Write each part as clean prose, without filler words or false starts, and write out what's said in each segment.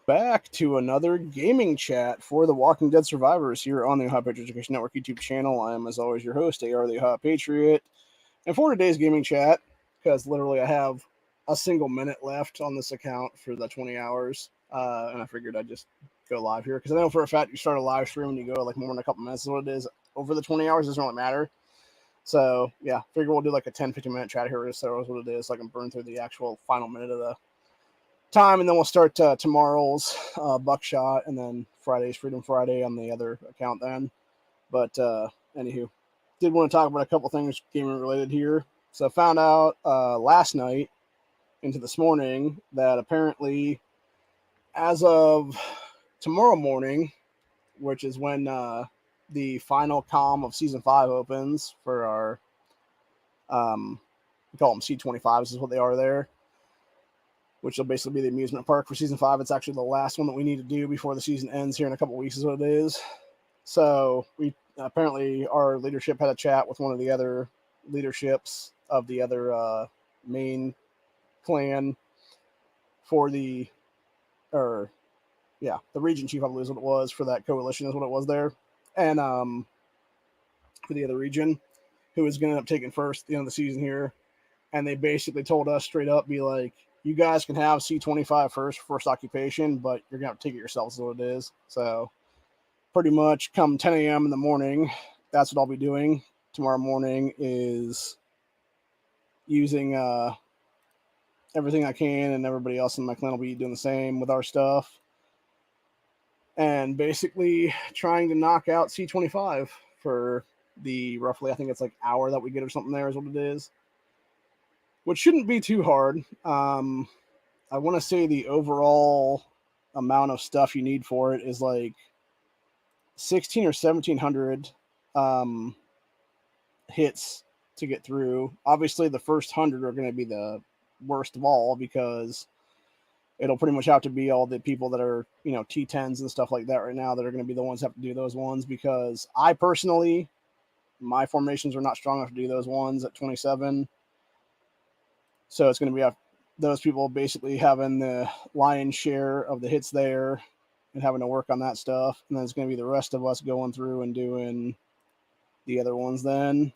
Back to another gaming chat for the Walking Dead survivors here on the Ohio Patriot Education Network YouTube channel. I am, as always, your host, AR the Ohio Patriot. And for today's gaming chat, because literally I have a single minute left on this account for the 20 hours, and I figured I'd just go live here because I know for a fact you start a live stream and you go like more than a couple minutes is what it is. Over the 20 hours, it doesn't really matter. So, yeah, figure we'll do like a 10-15 minute chat here, so that's what it is, so I can burn through the actual final minute of the time, and then we'll start tomorrow's Buckshot, and then Friday's Freedom Friday on the other account then. But anywho, did want to talk about a couple things gaming related here. So I found out last night into this morning that apparently as of tomorrow morning, which is when the final comm of Season 5 opens for our, we call them C25s is what they are there, which will basically be the amusement park for Season 5. It's actually the last one that we need to do before the season ends here in a couple weeks is what it is. So we apparently, our leadership had a chat with one of the other leaderships of the other main clan for the, the region chief, I believe is what it was, for that coalition is what it was there. And for the other region, who was going to end up taking first at the end of the season here. And they basically told us straight up, be like, you guys can have C25 first occupation, but you're going to have to take it yourselves is what it is. So pretty much come 10 a.m. in the morning, that's what I'll be doing tomorrow morning, is using everything I can, and everybody else in my clan will be doing the same with our stuff. And basically trying to knock out C25 for the roughly, I think it's like hour that we get or something there is what it is. Which shouldn't be too hard. I want to say the overall amount of stuff you need for it is like 16 or 1700 hits to get through. Obviously, the first 100 are going to be the worst of all because it'll pretty much have to be all the people that are, T10s and stuff like that right now that are going to be the ones that have to do those ones, because I personally, my formations are not strong enough to do those ones at 27. So it's going to be those people basically having the lion's share of the hits there and having to work on that stuff. And then it's going to be the rest of us going through and doing the other ones then.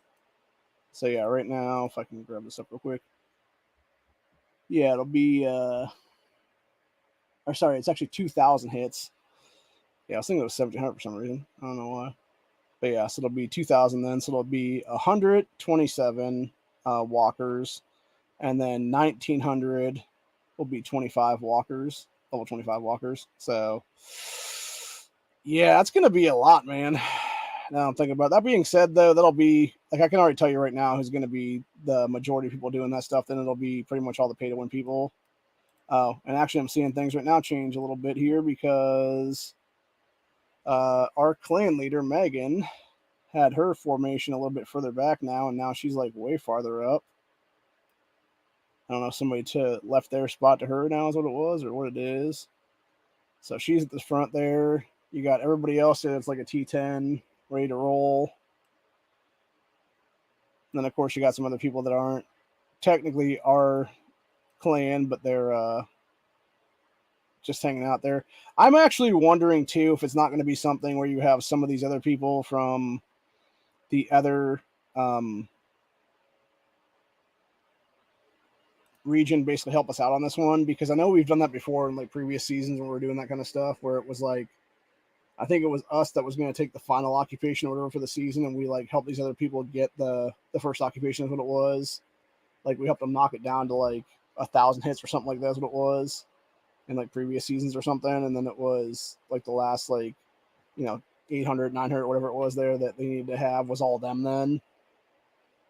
So yeah, right now, if I can grab this up real quick. Yeah, it'll be, it's actually 2,000 hits. Yeah, I was thinking it was 1,700 for some reason. I don't know why. But yeah, so it'll be 2,000 then. So it'll be 127 walkers. And then 1,900 will be 25 walkers, level 25 walkers. So, yeah, it's going to be a lot, man. Now I'm thinking about it. That being said, though, that'll be, like, I can already tell you right now who's going to be the majority of people doing that stuff. Then it'll be pretty much all the pay-to-win people. Oh, and actually I'm seeing things right now change a little bit here because our clan leader, Megan, had her formation a little bit further back now, and now she's, like, way farther up. I don't know if somebody left their spot to her now is what it was or what it is. So she's at the front there. You got everybody else that's like a T10 ready to roll. And then, of course, you got some other people that aren't technically our clan, but they're just hanging out there. I'm actually wondering, too, if it's not going to be something where you have some of these other people from the other region basically help us out on this one, because I know we've done that before in like previous seasons when we were doing that kind of stuff, where it was like, I think it was us that was going to take the final occupation order for the season, and we like helped these other people get the first occupation is what it was. Like we helped them knock it down to like 1,000 hits or something like that is what it was in like previous seasons or something. And then it was like the last 800, 900, whatever it was there that they needed to have was all them then.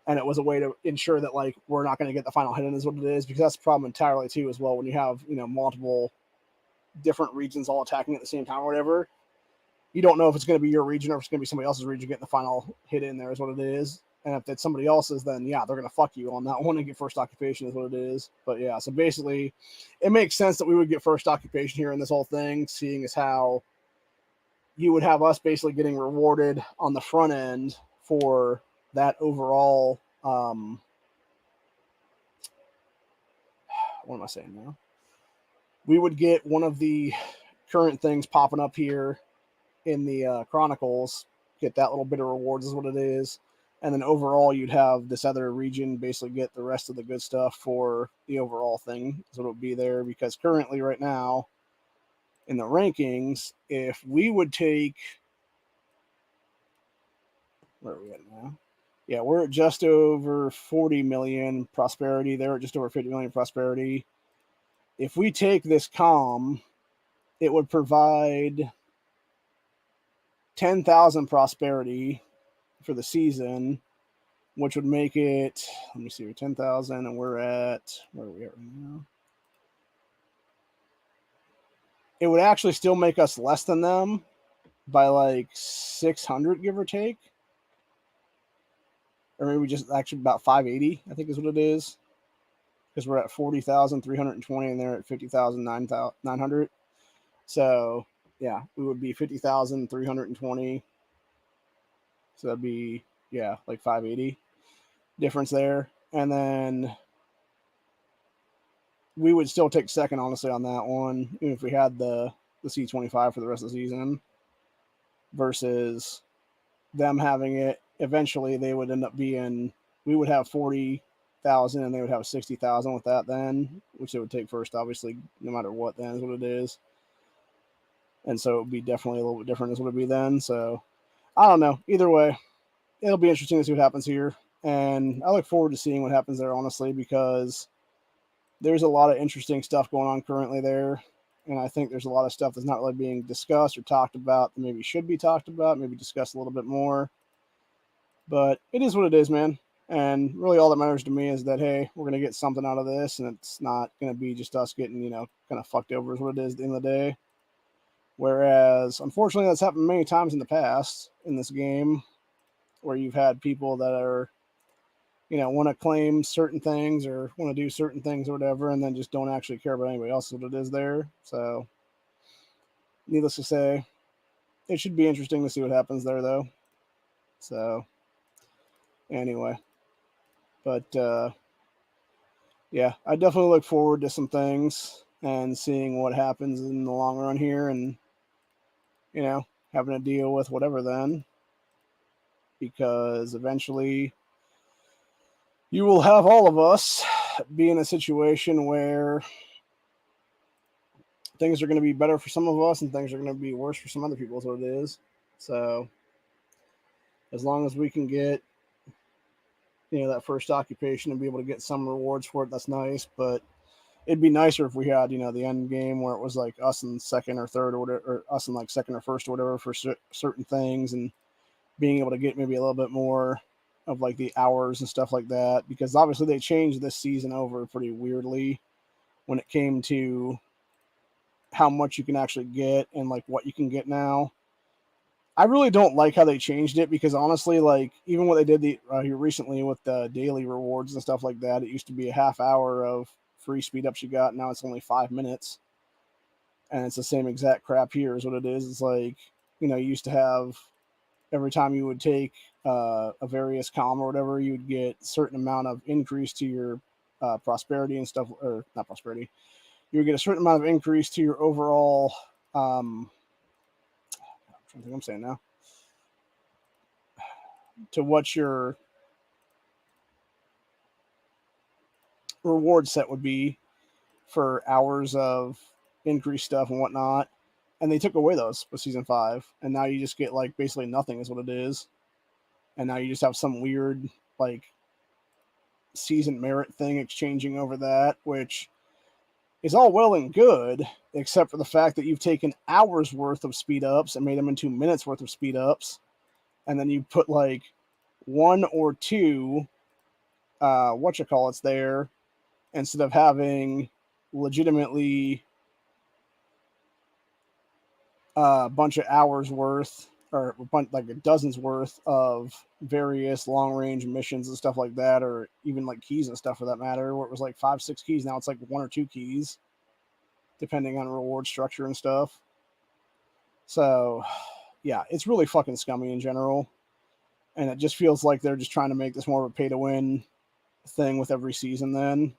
And it was a way to ensure that like we're not going to get the final hit in is what it is, because that's the problem entirely too as well when you have multiple different regions all attacking at the same time or whatever. You don't know if it's going to be your region or if it's going to be somebody else's region getting the final hit in there is what it is. And if it's somebody else's, then yeah, they're going to fuck you on that one and get first occupation is what it is. But yeah, so basically it makes sense that we would get first occupation here in this whole thing, seeing as how you would have us basically getting rewarded on the front end for that overall, what am I saying now? We would get one of the current things popping up here in the Chronicles, get that little bit of rewards is what it is. And then overall, you'd have this other region basically get the rest of the good stuff for the overall thing. So it'll be there because currently, right now, in the rankings, if we would take, where are we at now? Yeah, we're at just over 40 million prosperity. They're at just over 50 million prosperity. If we take this calm, it would provide 10,000 prosperity for the season, which would make it, let me see, 10,000, and we're at, where are we at right now? It would actually still make us less than them by like 600, give or take. Or maybe just actually about 580, I think is what it is. Because we're at 40,320 and they're at 50,900. So, yeah, we would be 50,320. So that'd be, yeah, like 580 difference there. And then we would still take second, honestly, on that one, even if we had the C25 for the rest of the season, versus them having it. Eventually, they would end up being, we would have 40,000 and they would have 60,000 with that then, which they would take first, obviously, no matter what then is what it is. And so it would be definitely a little bit different as what it would be then. So I don't know. Either way, it'll be interesting to see what happens here. And I look forward to seeing what happens there, honestly, because there's a lot of interesting stuff going on currently there. And I think there's a lot of stuff that's not really being discussed or talked about that maybe should be talked about, maybe discussed a little bit more. But it is what it is, man. And really all that matters to me is that, hey, we're going to get something out of this, and it's not going to be just us getting, kind of fucked over is what it is at the end of the day. Whereas, unfortunately, that's happened many times in the past in this game where you've had people that are, want to claim certain things or want to do certain things or whatever, and then just don't actually care about anybody else what it is there. So, needless to say, it should be interesting to see what happens there, though. So, anyway. But, yeah, I definitely look forward to some things and seeing what happens in the long run here and, having to deal with whatever then. Because eventually you will have all of us be in a situation where things are going to be better for some of us and things are going to be worse for some other people is what it is. So as long as we can get, that first occupation and be able to get some rewards for it, that's nice. But it'd be nicer if we had, the end game where it was like us in second or third or whatever, or us in like second or first or whatever for certain things, and being able to get maybe a little bit more of like the hours and stuff like that, because obviously they changed this season over pretty weirdly when it came to how much you can actually get and like what you can get now. I really don't like how they changed it, because honestly, like even what they did here recently with the daily rewards and stuff like that, it used to be a half hour of free speed ups you got. Now it's only 5 minutes, and it's the same exact crap here is what it is. It's like, you used to have every time you would take a various column or whatever, you would get a certain amount of increase to your prosperity and stuff, or not prosperity. You would get a certain amount of increase to your overall. I'm trying to think I'm saying now. To what your reward set would be for hours of increased stuff and whatnot. And they took away those with season 5, and now you just get like basically nothing is what it is. And now you just have some weird like season merit thing exchanging over that, which is all well and good, except for the fact that you've taken hours worth of speed ups and made them into minutes worth of speed ups, and then you put like 1 or 2 whatchamacallits there instead of having legitimately a bunch of hours worth, or like a dozen's worth of various long range missions and stuff like that, or even like keys and stuff for that matter, where it was like 5-6 keys. Now it's like 1 or 2 keys, depending on reward structure and stuff. So, yeah, it's really fucking scummy in general. And it just feels like they're just trying to make this more of a pay to win thing with every season then.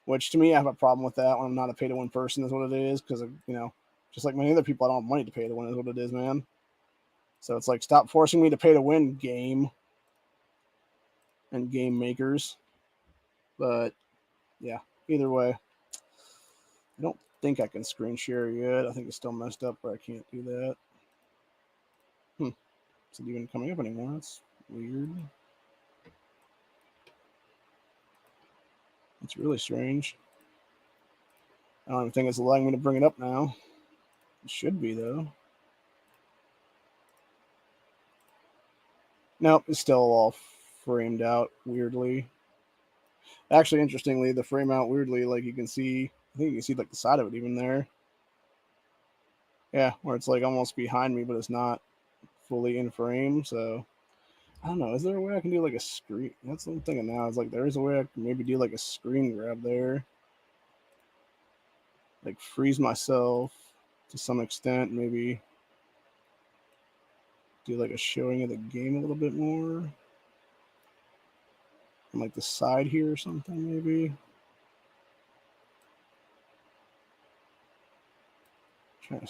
Which to me, I have a problem with that when I'm not a pay to win person, is what it is, because, Just like many other people, I don't have money to pay to win is what it is, man. So it's like, stop forcing me to pay to win, game and game makers. But yeah, either way, I don't think I can screen share yet. I think it's still messed up where I can't do that. Is it even coming up anymore? That's weird. It's really strange. I don't even think it's allowing me to bring it up now. It should be, though. Nope, it's still all framed out weirdly. Actually, interestingly, the frame out weirdly, like you can see, I think you can see like the side of it even there. Yeah, where it's like almost behind me, but it's not fully in frame. So I don't know. Is there a way I can do like a screen? That's what I'm thinking now. It's like there is a way I can maybe do like a screen grab there, like freeze myself to some extent. Maybe do like a showing of the game a little bit more, on like the side here or something. Maybe try to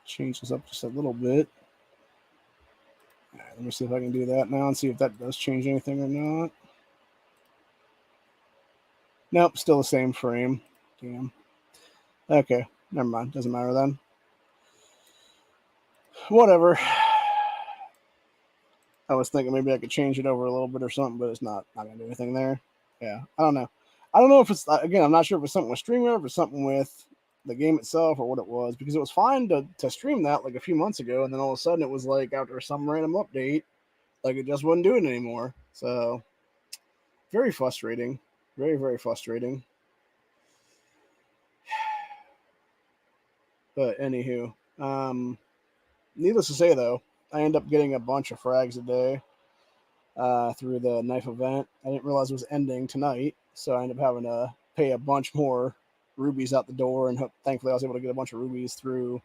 change this up just a little bit. All right, let me see if I can do that now and see if that does change anything or not. Nope, still the same frame. Damn. Okay, never mind. Doesn't matter then. Whatever. I was thinking maybe I could change it over a little bit or something, but it's not gonna do anything there. Yeah, I don't know. I don't know if it's, again, I'm not sure if it's something with StreamYard or something with the game itself or what it was, because it was fine to stream that like a few months ago, and then all of a sudden it was like after some random update, like it just wasn't doing it anymore. So very frustrating. Very, very frustrating. But anywho, needless to say though, I end up getting a bunch of frags a day through the knife event. I didn't realize it was ending tonight, so I ended up having to pay a bunch more rubies out the door, and thankfully I was able to get a bunch of rubies through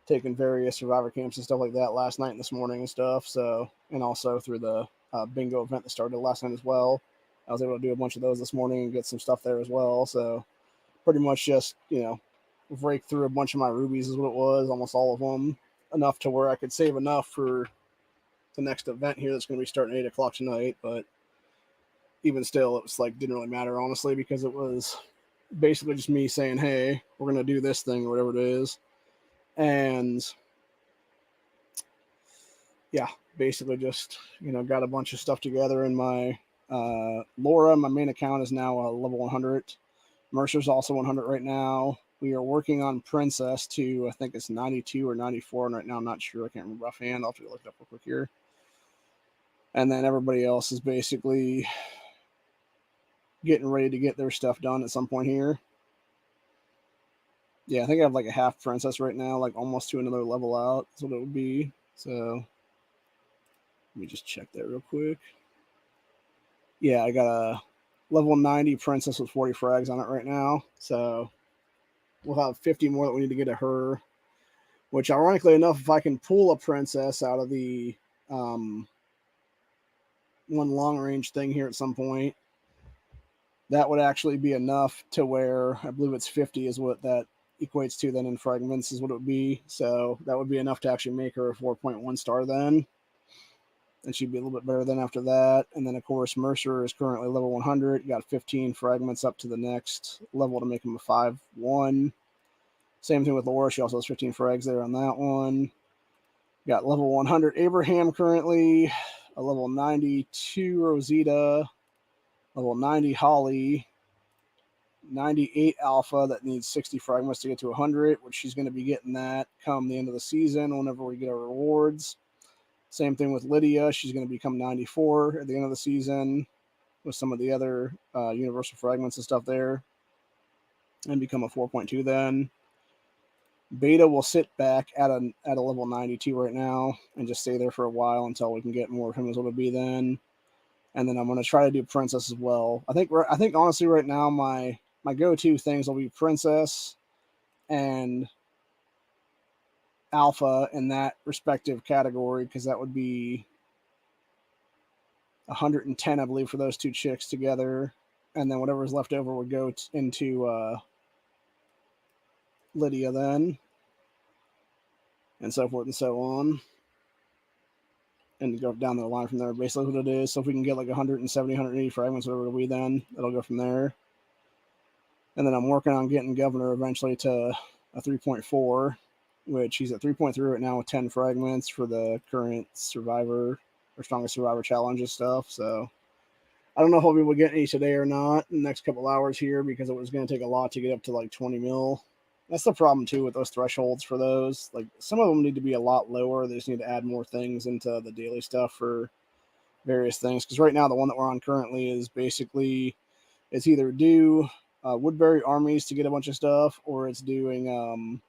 taking various survivor camps and stuff like that last night and this morning and stuff. So, and also through the bingo event that started last night as well. I was able to do a bunch of those this morning and get some stuff there as well. So pretty much just, break through a bunch of my rubies is what it was, almost all of them, enough to where I could save enough for the next event here that's going to be starting at 8 o'clock tonight. But even still, it was like, didn't really matter, honestly, because it was basically just me saying, hey, we're going to do this thing or whatever it is. And yeah, basically just, got a bunch of stuff together in my Laura. My main account is now level 100. Mercer's also 100 right now. We are working on Princess to, I think it's 92 or 94, and right now I'm not sure. I can't remember offhand. I'll have to look it up real quick here. And then everybody else is basically getting ready to get their stuff done at some point here. Yeah, I think I have like a half Princess right now, like almost to another level out. That's what it would be. So let me just check that real quick. Yeah, I got a level 90 Princess with 40 frags on it right now. So we'll have 50 more that we need to get to her, which ironically enough, if I can pull a Princess out of the one long range thing here at some point, that would actually be enough to where I believe it's 50 is what that equates to then in fragments is what it would be. So that would be enough to actually make her a 4.1 star then. And she'd be a little bit better than after that. And then, of course, Mercer is currently level 100. Got 15 fragments up to the next level to make him a 5-1. Same thing with Laura. She also has 15 frags there on that one. Got level 100 Abraham currently. A level 92 Rosita. Level 90 Holly. 98 Alpha that needs 60 fragments to get to 100, which she's going to be getting that come the end of the season whenever we get our rewards. Same thing with Lydia. She's going to become 94 at the end of the season with some of the other universal fragments and stuff there and become a 4.2 then. Beta will sit back at a level 92 right now and just stay there for a while until we can get more of him as what it'll be then. And then I'm going to try to do Princess as well. I think honestly right now my go-to things will be Princess and Alpha in that respective category, because that would be 110, I believe, for those two chicks together. And then whatever's left over would go into Lydia then, and so forth and so on. And go down the line from there, basically what it is. So if we can get like 170, 180 fragments, whatever it'll be then, it'll go from there. And then I'm working on getting Governor eventually to a 3.4, which he's at 3.3 right now with 10 fragments for the current Survivor or Strongest Survivor Challenge and stuff. So I don't know if I'll be able to get any today or not in the next couple hours here, because it was going to take a lot to get up to like 20 mil. That's the problem too with those thresholds for those. Like some of them need to be a lot lower. They just need to add more things into the daily stuff for various things. Because right now the one that we're on currently is basically it's either do Woodbury armies to get a bunch of stuff, or it's doing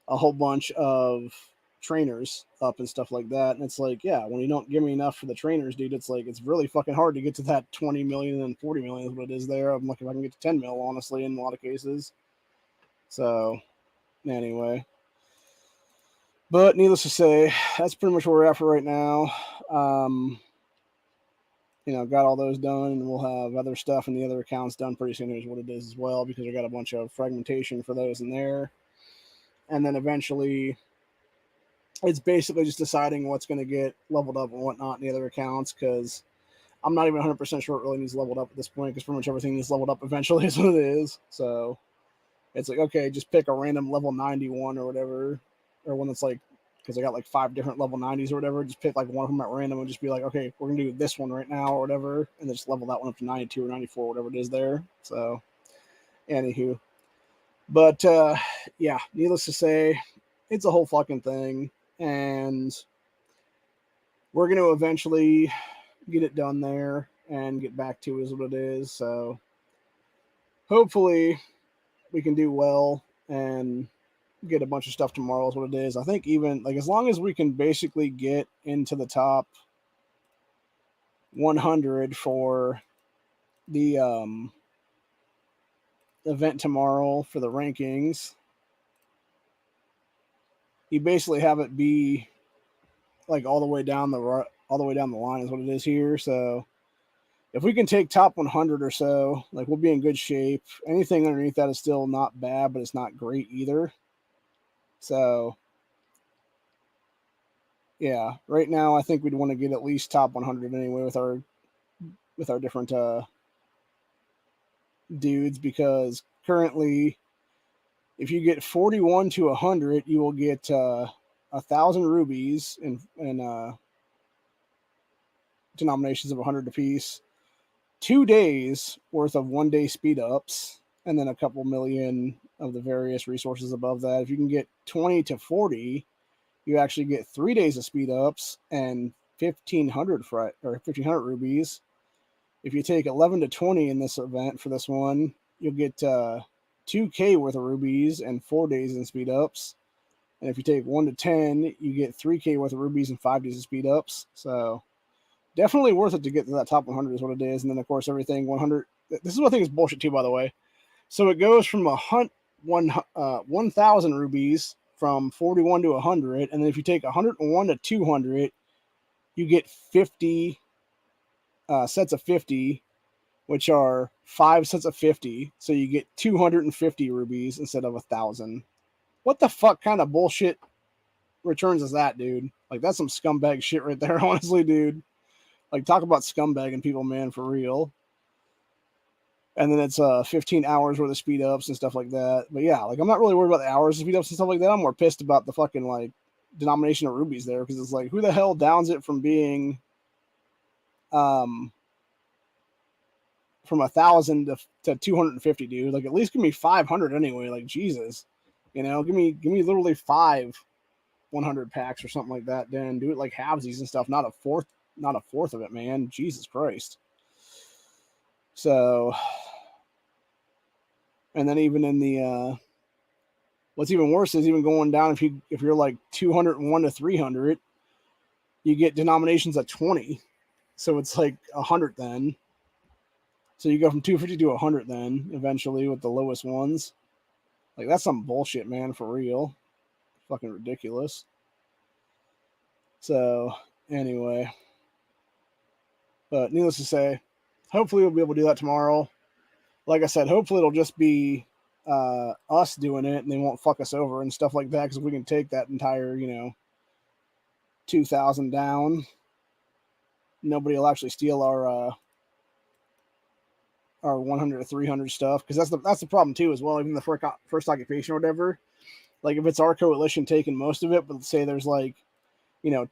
a whole bunch of trainers up and stuff like that. And it's like, yeah, when you don't give me enough for the trainers, dude, it's like it's really fucking hard to get to that 20 million and 40 million is what it is there. I'm looking if I can get to 10 mil, honestly, in a lot of cases. So anyway, but needless to say, that's pretty much where we're at for right now. Got all those done, and we'll have other stuff in the other accounts done pretty soon. Here's what it is as well, because I got a bunch of fragmentation for those in there. And then eventually it's basically just deciding what's going to get leveled up and whatnot in the other accounts, because I'm not even 100% sure it really needs leveled up at this point, because pretty much everything needs leveled up eventually is what it is. So it's like, okay, just pick a random level 91 or whatever, or one that's like, because I got like 5 different level 90s or whatever, just pick like one of them at random and just be like, okay, we're going to do this one right now or whatever, and then just level that one up to 92 or 94, whatever it is there. So, anywho. But, yeah, needless to say, it's a whole fucking thing, and we're going to eventually get it done there and get back to is what it is. So, hopefully we can do well and get a bunch of stuff tomorrow is what it is. I think even like as long as we can basically get into the top 100 for the event tomorrow for the rankings, you basically have it be like all the way down the line is what it is here. So if we can take top 100 or so, like we'll be in good shape. Anything underneath that is still not bad, but it's not great either. So yeah, right now I think we'd want to get at least top 100 anyway with our different dudes, because currently if you get 41 to 100, you will get 1,000 rubies in denominations of 100 apiece, 2 days worth of 1 day speed ups, and then a couple million of the various resources above that. If you can get 20 to 40, you actually get 3 days of speed ups and 1,500 rubies. If you take 11 to 20 in this event for this one, you'll get 2K worth of rubies and 4 days in speed ups. And if you take 1 to 10, you get 3K worth of rubies and 5 days of speed ups. So definitely worth it to get to that top 100 is what it is. And then, of course, everything 100. This is what I think is bullshit, too, by the way. So it goes from 1,000 rubies from 41 to 100. And then if you take 101 to 200, you get 50 sets of 50, which are 5 sets of 50. So you get 250 rubies instead of 1,000. What the fuck kind of bullshit returns is that, dude? Like, that's some scumbag shit right there, honestly, dude. Like, talk about scumbagging people, man, for real. And then it's 15 hours worth of speed ups and stuff like that. But yeah, like, I'm not really worried about the hours of speed ups and stuff like that. I'm more pissed about the fucking, like, denomination of rubies there, because it's like, who the hell downs it from being from 1,000 to 250, dude? Like, at least give me 500 anyway. Like, Jesus, give me literally 5 100 packs or something like that. Then do it like halvesies and stuff, not a fourth of it, man. Jesus Christ. So, and then even in the what's even worse is even going down, if you're like 201 to 300, you get denominations at 20. So it's like 100 then. So you go from 250 to 100 then eventually with the lowest ones. Like, that's some bullshit, man, for real. Fucking ridiculous. So anyway, but needless to say, hopefully we'll be able to do that tomorrow. Like I said, hopefully it'll just be us doing it, and they won't fuck us over and stuff like that, because we can take that entire 2,000 down. Nobody will actually steal our 100 to 300 stuff, because that's the problem too as well. Even the first occupation or whatever, like if it's our coalition taking most of it, but say there's like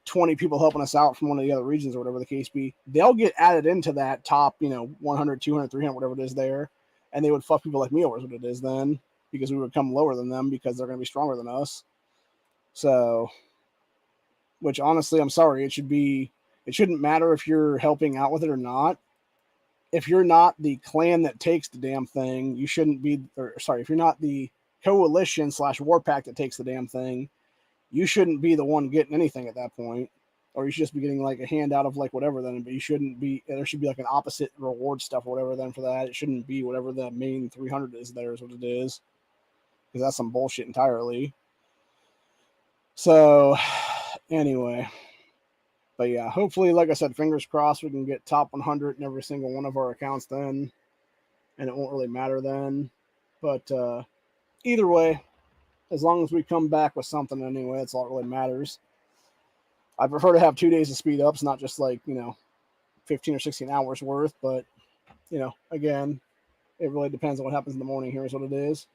20 people helping us out from one of the other regions or whatever the case be, they'll get added into that top 100, 200, 300, whatever it is there, and they would fuck people like me over is what it is then, because we would come lower than them because they're going to be stronger than us. So, which honestly, I'm sorry, it shouldn't matter if you're helping out with it or not. If you're not the clan that takes the damn thing, you shouldn't be, or sorry, if you're not the coalition / war pack that takes the damn thing, you shouldn't be the one getting anything at that point. Or you should just be getting like a handout of like whatever then, but you shouldn't be, there should be like an opposite reward stuff or whatever then for that. It shouldn't be whatever the main 300 is there is what it is. Because that's some bullshit entirely. So, anyway. But yeah, hopefully, like I said, fingers crossed, we can get top 100 in every single one of our accounts then, and it won't really matter then. But either way, as long as we come back with something anyway, that's all that really matters. I prefer to have 2 days of speed ups, not just like 15 or 16 hours worth. But again, it really depends on what happens in the morning. Here is what it is.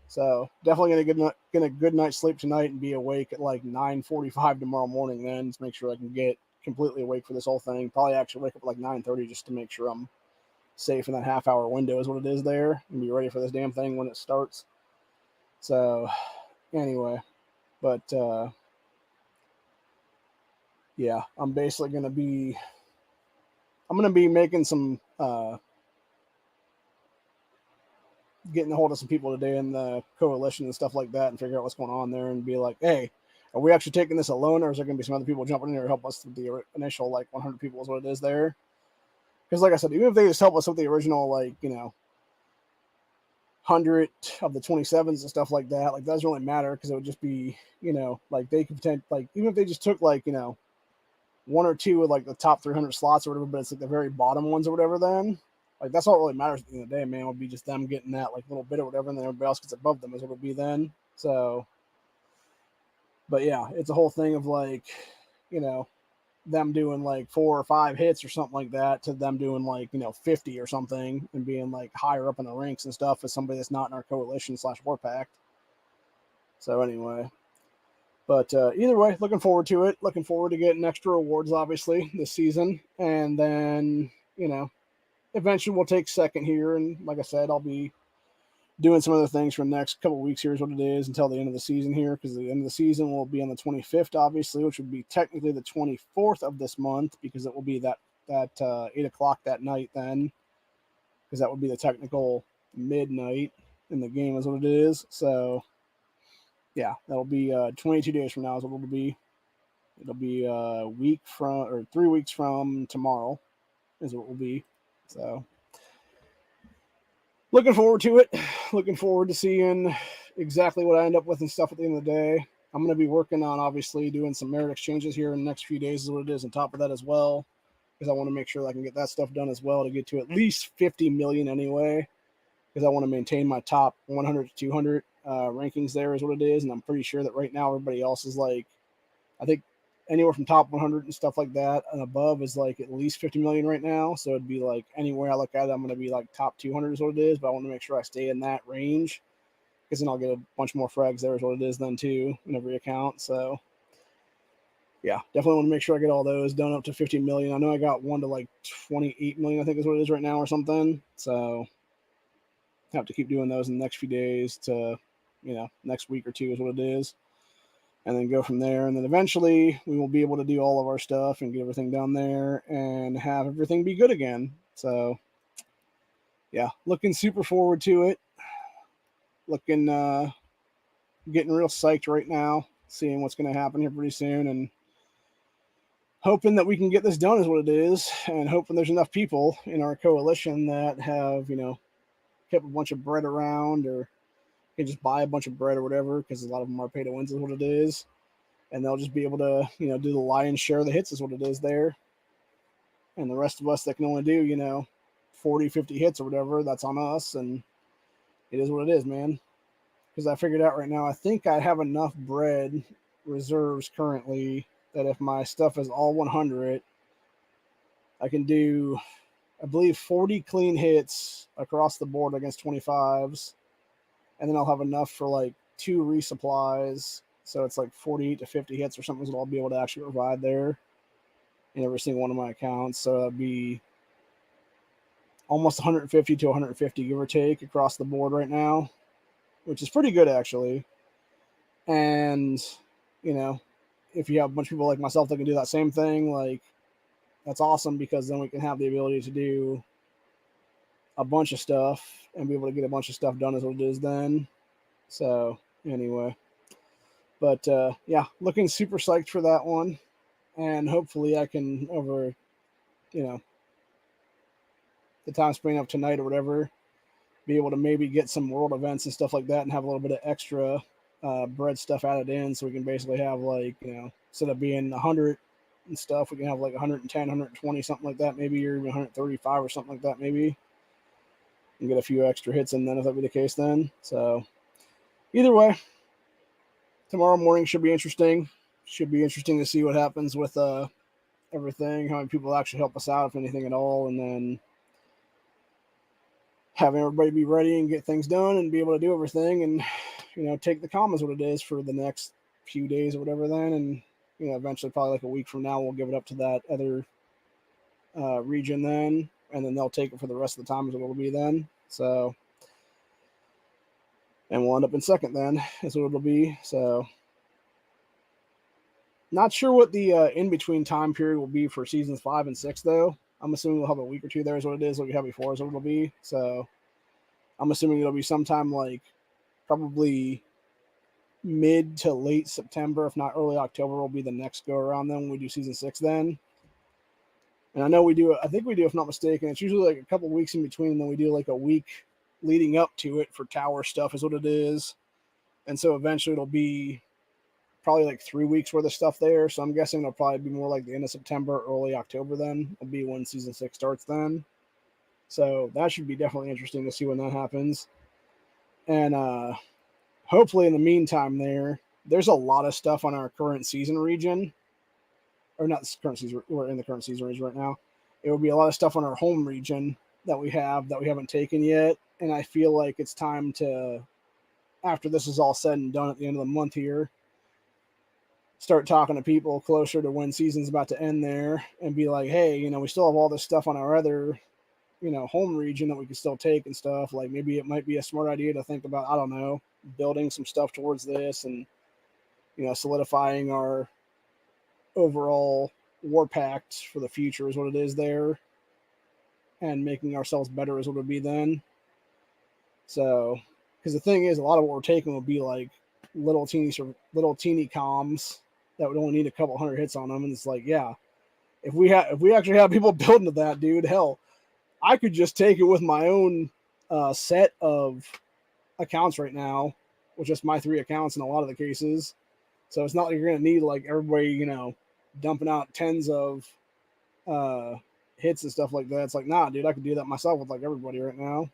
So definitely gonna get a good night's sleep tonight and be awake at like 9:45 tomorrow morning. Then to make sure I can get completely awake for this whole thing. Probably actually wake up at like 9:30 just to make sure I'm safe in that half-hour window is what it is there, and be ready for this damn thing when it starts. So anyway, but yeah, I'm basically gonna be making some getting a hold of some people today in the coalition and stuff like that, and figure out what's going on there, and be like, hey, are we actually taking this alone, or is there going to be some other people jumping in there to help us with the initial like 100 people is what it is there? Because like I said, even if they just help us with the original 100 of the 27s and stuff like that, like that doesn't really matter, because it would just be like they could pretend, like even if they just took like one or two of like the top 300 slots or whatever, but it's like the very bottom ones or whatever, then like that's all that really matters at the end of the day, man. Would be just them getting that like little bit or whatever, and then everybody else gets above them is what it'll be then. So, but yeah, it's a whole thing of like them doing like 4 or 5 hits or something like that, to them doing like 50 or something, and being like higher up in the ranks and stuff as somebody that's not in our coalition / war pact. So anyway, but either way, looking forward to it. Looking forward to getting extra rewards, obviously, this season. And then, eventually we'll take second here. And like I said, I'll be doing some other things for the next couple of weeks. Here's what it is until the end of the season here, because the end of the season will be on the 25th, obviously, which would be technically the 24th of this month, because it will be that 8 o'clock that night then, because that would be the technical midnight in the game is what it is. So yeah, that'll be 22 days from now is what it'll be. It'll be a week from, or 3 weeks from tomorrow is what it will be. So looking forward to it. Looking forward to seeing exactly what I end up with and stuff at the end of the day. I'm going to be working on obviously doing some merit exchanges here in the next few days is what it is on top of that as well, because I want to make sure that I can get that stuff done as well to get to at least 50 million anyway, because I want to maintain my top 100 to 200 rankings there is what it is. And I'm pretty sure that right now everybody else is like, I think anywhere from top 100 and stuff like that and above is like at least 50 million right now. So it'd be like anywhere I look at it, I'm going to be like top 200 is what it is. But I want to make sure I stay in that range, because then I'll get a bunch more frags there is what it is then too in every account. So yeah, definitely want to make sure I get all those done up to 50 million. I know I got one to like 28 million, I think is what it is right now or something. So have to keep doing those in the next few days to, next week or two is what it is. And then go from there. And then eventually we will be able to do all of our stuff and get everything down there and have everything be good again. So yeah, looking super forward to it. Looking, getting real psyched right now, seeing what's going to happen here pretty soon, and hoping that we can get this done is what it is, and hoping there's enough people in our coalition that have, kept a bunch of bread around, or can just buy a bunch of bread or whatever, because a lot of them are pay to wins is what it is. And they'll just be able to, do the lion's share of the hits is what it is there. And the rest of us that can only do, 40, 50 hits or whatever, that's on us. And it is what it is, man. Because I figured out right now, I think I have enough bread reserves currently that if my stuff is all 100, I can do, I believe, 40 clean hits across the board against 25s, and then I'll have enough for like 2 resupplies. So it's like 48 to 50 hits or something that I'll be able to actually provide there in every single one of my accounts. So that'd be almost 150 to 150, give or take, across the board right now, which is pretty good actually. And, you know, if you have a bunch of people like myself that can do that same thing, like, that's awesome, because then we can have the ability to do a bunch of stuff and be able to get a bunch of stuff done, as what it is then. So anyway, but yeah, looking super psyched for that one, and hopefully I can, over, you know, the time span of tonight or whatever, be able to maybe get some world events and stuff like that, and have a little bit of extra bread stuff added in, so we can basically have, like, you know, instead of being 100 and stuff, we can have like 110, 120, something like that, maybe, or even 135 or something like that, maybe, and get a few extra hits in then, if that be the case then. So either way, tomorrow morning should be interesting. Should be interesting to see what happens with everything, how many people actually help us out, if anything at all, and then having everybody be ready and get things done and be able to do everything, and, you know, take the comm as what it is for the next few days or whatever then, and, you know, eventually probably like a week from now we'll give it up to that other region then, and then they'll take it for the rest of the time, is what it'll be then. So, and we'll end up in second then, is what it'll be. So not sure what the in-between time period will be for seasons 5 and 6 though. I'm assuming we'll have a week or two there, is what it is. What we had before is what it'll be. So I'm assuming it'll be sometime like probably mid to late September, if not early October, will be the next go around then when we do season 6 then. And I know we do, I think we do, if not mistaken, it's usually like a couple weeks in between, and then we do like a week leading up to it for tower stuff, is what it is. And so eventually it'll be probably like 3 weeks worth of stuff there. So I'm guessing it'll probably be more like the end of September, early October then. It'll be when season 6 starts then. So that should be definitely interesting to see when that happens. And hopefully in the meantime there's a lot of stuff on our current season region. Or not this current season, we're in the current season region right now. It will be a lot of stuff on our home region that we haven't taken yet. And I feel like it's time to, after this is all said and done at the end of the month here, start talking to people closer to when season's about to end there, and be like, hey, you know, we still have all this stuff on our other, you know, home region that we can still take and stuff. Like, maybe it might be a smart idea to think about, I don't know, building some stuff towards this, and, you know, solidifying our overall war pact for the future, is what it is there, and making ourselves better is what it would be then. So, because the thing is, a lot of what we're taking will be like little teeny comms that would only need a couple hundred hits on them, and it's like, yeah, if we actually have people building to that, dude, hell, I could just take it with my own set of accounts right now, with just my 3 accounts in a lot of the cases. So it's not like you're gonna need like everybody, you know, dumping out tens of hits and stuff like that. It's like, nah, dude, I could do that myself with like everybody right now.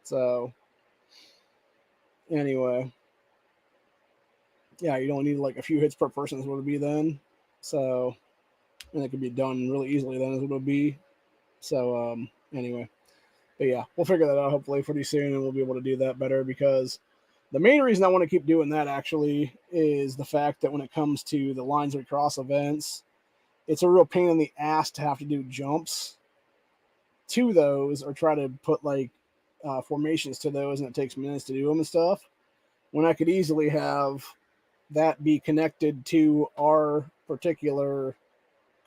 So anyway, yeah, you don't need like a few hits per person, is what it would be then. So, and it could be done really easily then, is what it would be. So anyway, but yeah, we'll figure that out hopefully pretty soon, and we'll be able to do that better, because the main reason I want to keep doing that actually is the fact that when it comes to the lines we cross events, it's a real pain in the ass to have to do jumps to those, or try to put like formations to those, and it takes minutes to do them and stuff, when I could easily have that be connected to our particular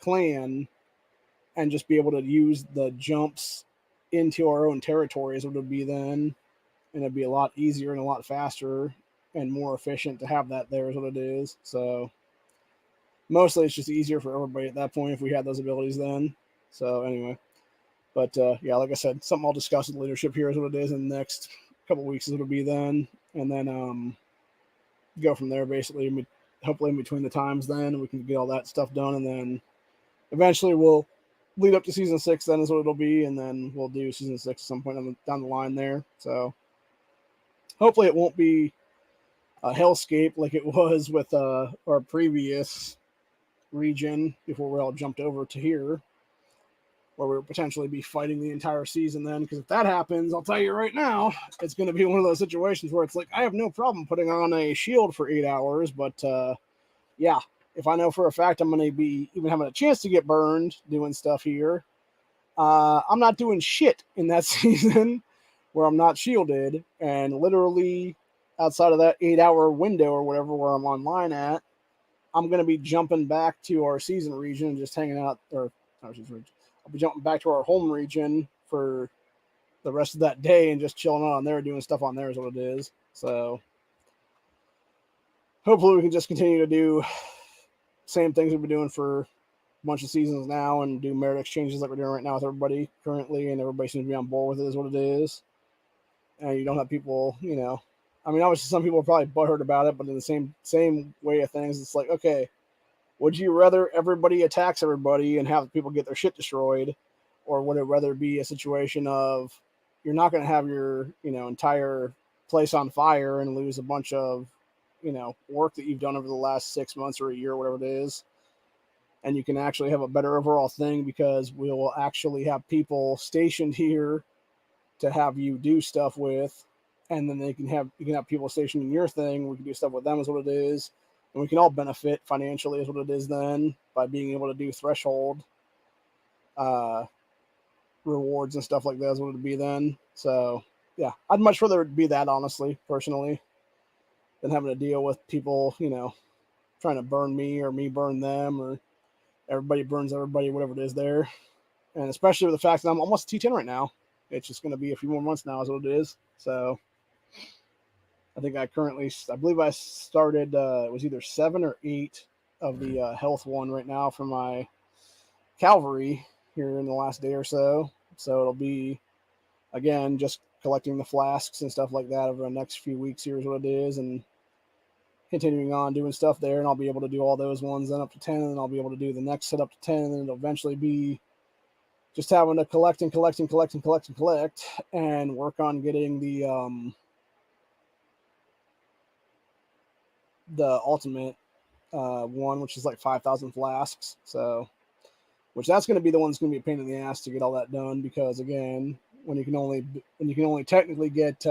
clan, and just be able to use the jumps into our own territories, would be then, and it'd be a lot easier and a lot faster and more efficient to have that there, is what it is. So mostly it's just easier for everybody at that point if we had those abilities then. So anyway, but yeah, like I said, something I'll discuss with leadership here, is what it is, in the next couple weeks, is what it'll be then, and then go from there basically, hopefully in between the times then we can get all that stuff done, and then eventually we'll lead up to season 6 then, is what it'll be, and then we'll do season 6 at some point down the line there. So hopefully it won't be a hellscape like it was with our previous region before we all jumped over to here, where we'll potentially be fighting the entire season then. Because if that happens, I'll tell you right now, it's going to be one of those situations where it's like, I have no problem putting on a shield for 8 hours, but yeah, if I know for a fact I'm going to be even having a chance to get burned doing stuff here, I'm not doing shit in that season where I'm not shielded. And literally outside of that 8-hour window or whatever where I'm online at, I'm going to be jumping back to our season region and just hanging out, or our season region. I'll be jumping back to our home region for the rest of that day and just chilling out on there, doing stuff on there is what it is. So hopefully we can just continue to do same things we've been doing for a bunch of seasons now and do merit exchanges like we're doing right now with everybody currently, and everybody seems to be on board with it is what it is. And you don't have people, you know, I mean, obviously some people are probably butthurt about it, but in the same way of things, it's like, okay, would you rather everybody attacks everybody and have people get their shit destroyed, or would it rather be a situation of you're not going to have your, you know, entire place on fire and lose a bunch of, you know, work that you've done over the last 6 months or a year, whatever it is, and you can actually have a better overall thing because we will actually have people stationed here to have you do stuff with, and then you can have people stationed in your thing. We can do stuff with them is what it is, and we can all benefit financially is what it is then by being able to do threshold rewards and stuff like that is what it would be then. So yeah, I'd much rather it be that, honestly, personally, than having to deal with people, you know, trying to burn me or me burn them or everybody burns everybody, whatever it is there. And especially with the fact that I'm almost T10 right now. It's just going to be a few more months now is what it is. So I think I believe I started, it was either 7 or 8 of the health one right now for my cavalry here in the last day or so. So it'll be, again, just collecting the flasks and stuff like that over the next few weeks here is what it is, and continuing on doing stuff there. And I'll be able to do all those ones then up to 10, and then I'll be able to do the next set up to 10, and then it'll eventually be just having to collect and work on getting the ultimate one, which is like 5,000 flasks. So, which that's going to be the one that's going to be a pain in the ass to get all that done, because again, when you can only technically get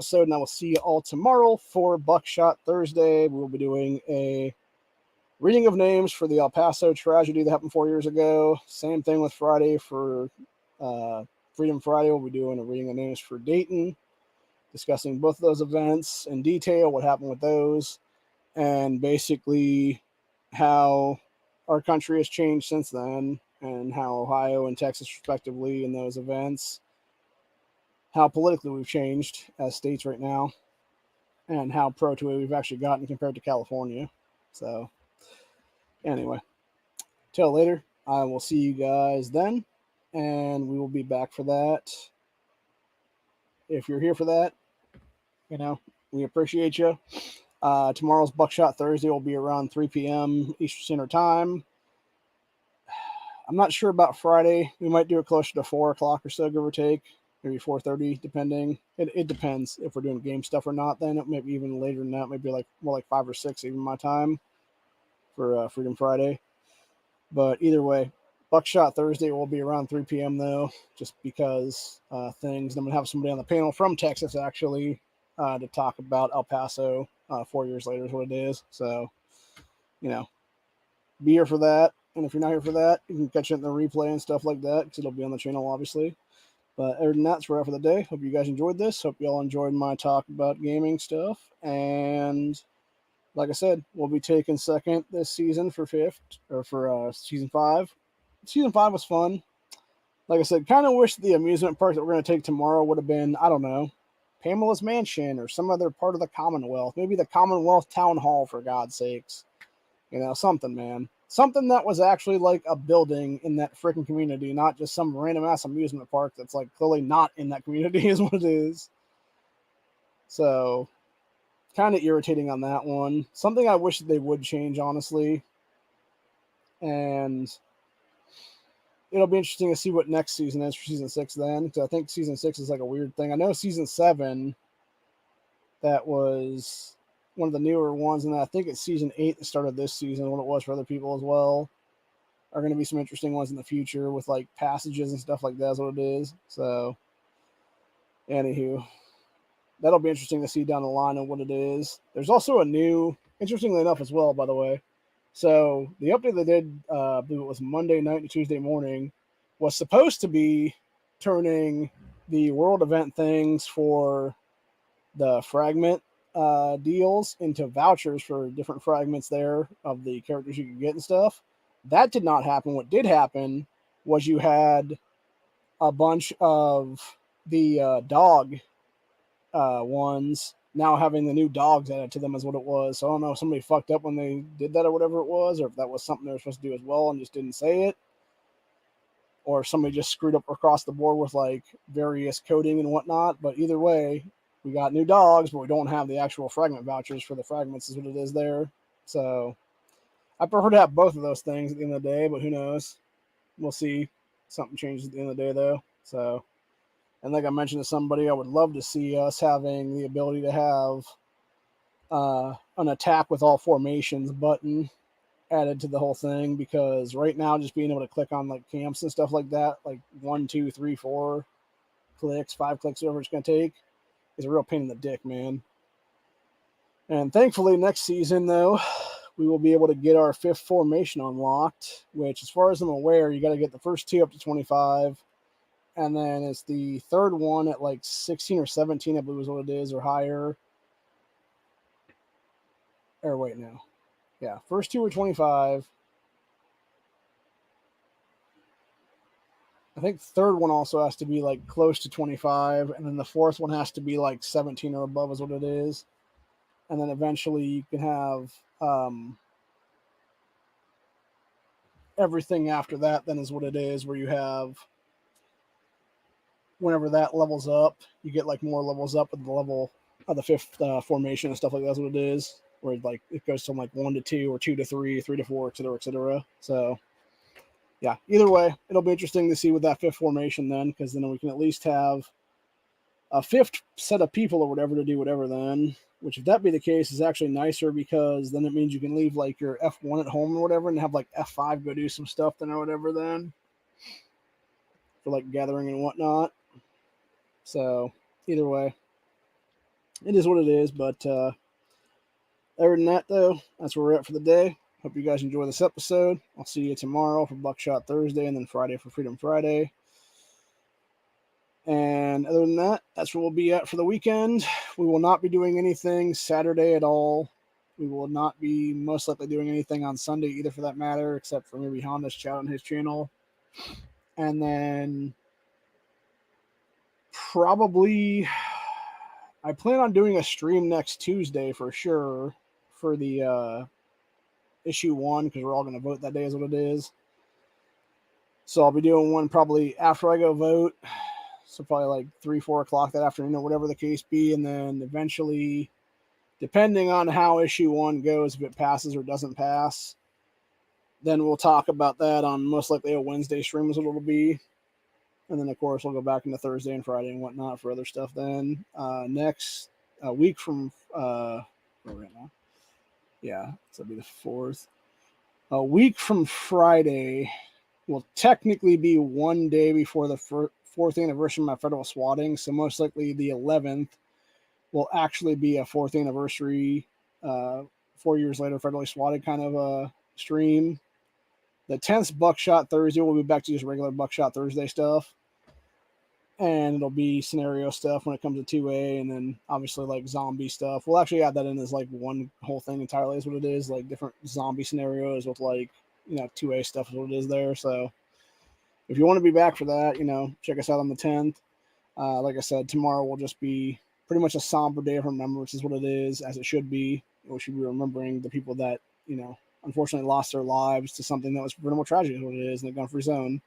episode, and I will see you all tomorrow for Buckshot Thursday. We'll be doing a reading of names for the El Paso tragedy that happened 4 years ago. Same thing with Friday for Freedom Friday. We'll be doing a reading of names for Dayton, discussing both of those events in detail, what happened with those, and basically how our country has changed since then, and how Ohio and Texas, respectively, in those events, how politically we've changed as states right now, and how pro-2A we've actually gotten compared to California. So anyway, till later. I will see you guys then, and we will be back for that. If you're here for that, you know, we appreciate you. Tomorrow's Buckshot Thursday will be around 3 p.m. Eastern Standard Time. I'm not sure about Friday. We might do it closer to 4 o'clock or so, give or take. Maybe 4:30, depending. It depends if we're doing game stuff or not. Then it may be even later than that. Maybe like more like 5 or 6, even my time for Freedom Friday. But either way, Buckshot Thursday will be around 3 p.m. though, just because things. I'm gonna have somebody on the panel from Texas actually to talk about El Paso 4 years later is what it is. So, you know, be here for that. And if you're not here for that, you can catch it in the replay and stuff like that, because it'll be on the channel, obviously. But other than that, that's where for the day. Hope you guys enjoyed this. Hope you all enjoyed my talk about gaming stuff. And like I said, we'll be taking second this season for season 5. Season 5 was fun. Like I said, kind of wish the amusement park that we're going to take tomorrow would have been, I don't know, Pamela's Mansion or some other part of the Commonwealth. Maybe the Commonwealth Town Hall, for God's sakes. You know, something, man. something that was actually like a building in that freaking community, not just some random ass amusement park that's like clearly not in that community is what it is. So kind of irritating on that one. Something I wish they would change, honestly. And it'll be interesting to see what next season is for season 6 then, because I think season 6 is like a weird thing. I know season 7, that was one of the newer ones, and I think it's season 8 that started this season, what it was for other people as well, are going to be some interesting ones in the future with like passages and stuff like that is what it is. So, anywho, that'll be interesting to see down the line of what it is. There's also a new, interestingly enough as well, by the way. So the update they did, I believe it was Monday night to Tuesday morning, was supposed to be turning the world event things for the fragment deals into vouchers for different fragments there of the characters you could get and stuff. That did not happen. What did happen was you had a bunch of the dog ones now having the new dogs added to them is what it was. So I don't know if somebody fucked up when they did that or whatever it was, or if that was something they were supposed to do as well and just didn't say it, or if somebody just screwed up across the board with like various coding and whatnot. But either way, we got new dogs, but we don't have the actual fragment vouchers for the fragments is what it is there. So I prefer to have both of those things at the end of the day, but who knows? We'll see. Something changes at the end of the day though. So, and like I mentioned to somebody, I would love to see us having the ability to have an attack with all formations button added to the whole thing, because right now just being able to click on like camps and stuff like that, like 1, 2, 3, 4 clicks, 5 clicks, whatever it's going to take, is a real pain in the dick, man. And thankfully next season though, we will be able to get our 5th formation unlocked, which as far as I'm aware, you got to get the first 2 up to 25. And then it's the 3rd one at like 16 or 17, I believe is what it is, or higher. Or wait, no. Yeah, first 2 are 25. I think the 3rd one also has to be like close to 25. And then the 4th one has to be like 17 or above is what it is. And then eventually you can have everything after that then is what it is, where you have, whenever that levels up, you get like more levels up with the level of the 5th formation and stuff like that's what it is, where like it goes from like 1 to 2 or 2 to 3, 3 to 4, etc., etc. So yeah, either way, it'll be interesting to see with that 5th formation then, because then we can at least have a 5th set of people or whatever to do whatever then, which if that be the case is actually nicer, because then it means you can leave like your F1 at home or whatever and have like F5 go do some stuff then or whatever then for like gathering and whatnot. So either way, it is what it is. But other than that, though, that's where we're at for the day. Hope you guys enjoy this episode. I'll see you tomorrow for Buckshot Thursday, and then Friday for Freedom Friday. And other than that, that's where we'll be at for the weekend. We will not be doing anything Saturday at all. We will not be most likely doing anything on Sunday either, for that matter, except for maybe Honda's chat on his channel. And then probably I plan on doing a stream next Tuesday for sure for the issue 1, because we're all going to vote that day is what it is. So I'll be doing one probably after I go vote. So probably like 3, 4 o'clock that afternoon or whatever the case be. And then eventually, depending on how issue 1 goes, if it passes or doesn't pass, then we'll talk about that on most likely a Wednesday stream is what it'll be. And then, of course, we'll go back into Thursday and Friday and whatnot for other stuff then. Next week from, right now. Yeah, so it'll be the 4th. A week from Friday will technically be 1 day before the 4th anniversary of my federal swatting. So most likely the 11th will actually be a 4th anniversary, 4 years later, federally swatted kind of a stream. The 10th Buckshot Thursday, we'll be back to just regular Buckshot Thursday stuff. And it'll be scenario stuff when it comes to 2A, and then obviously like zombie stuff. We'll actually add that in as like one whole thing entirely is what it is, like different zombie scenarios with like, 2A stuff is what it is there. So if you want to be back for that, check us out on the 10th. Like I said, tomorrow will just be pretty much a somber day of remembrance is what it is, as it should be. We should be remembering the people that, unfortunately lost their lives to something that was preventable tragedy, is what it is, in the gun-free zone,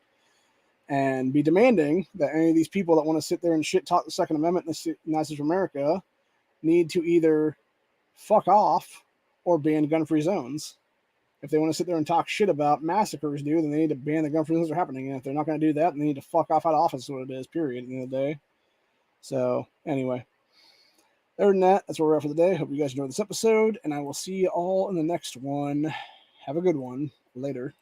and be demanding that any of these people that want to sit there and shit talk the Second Amendment in the United States of America need to either fuck off or ban gun-free zones. If they want to sit there and talk shit about massacres, then they need to ban the gun-free zones that are happening. And if they're not going to do that, then they need to fuck off out of office, is what it is, period, at the end of the day. So, anyway. Other than that, that's where we're at for the day. Hope you guys enjoyed this episode, and I will see you all in the next one. Have a good one. Later.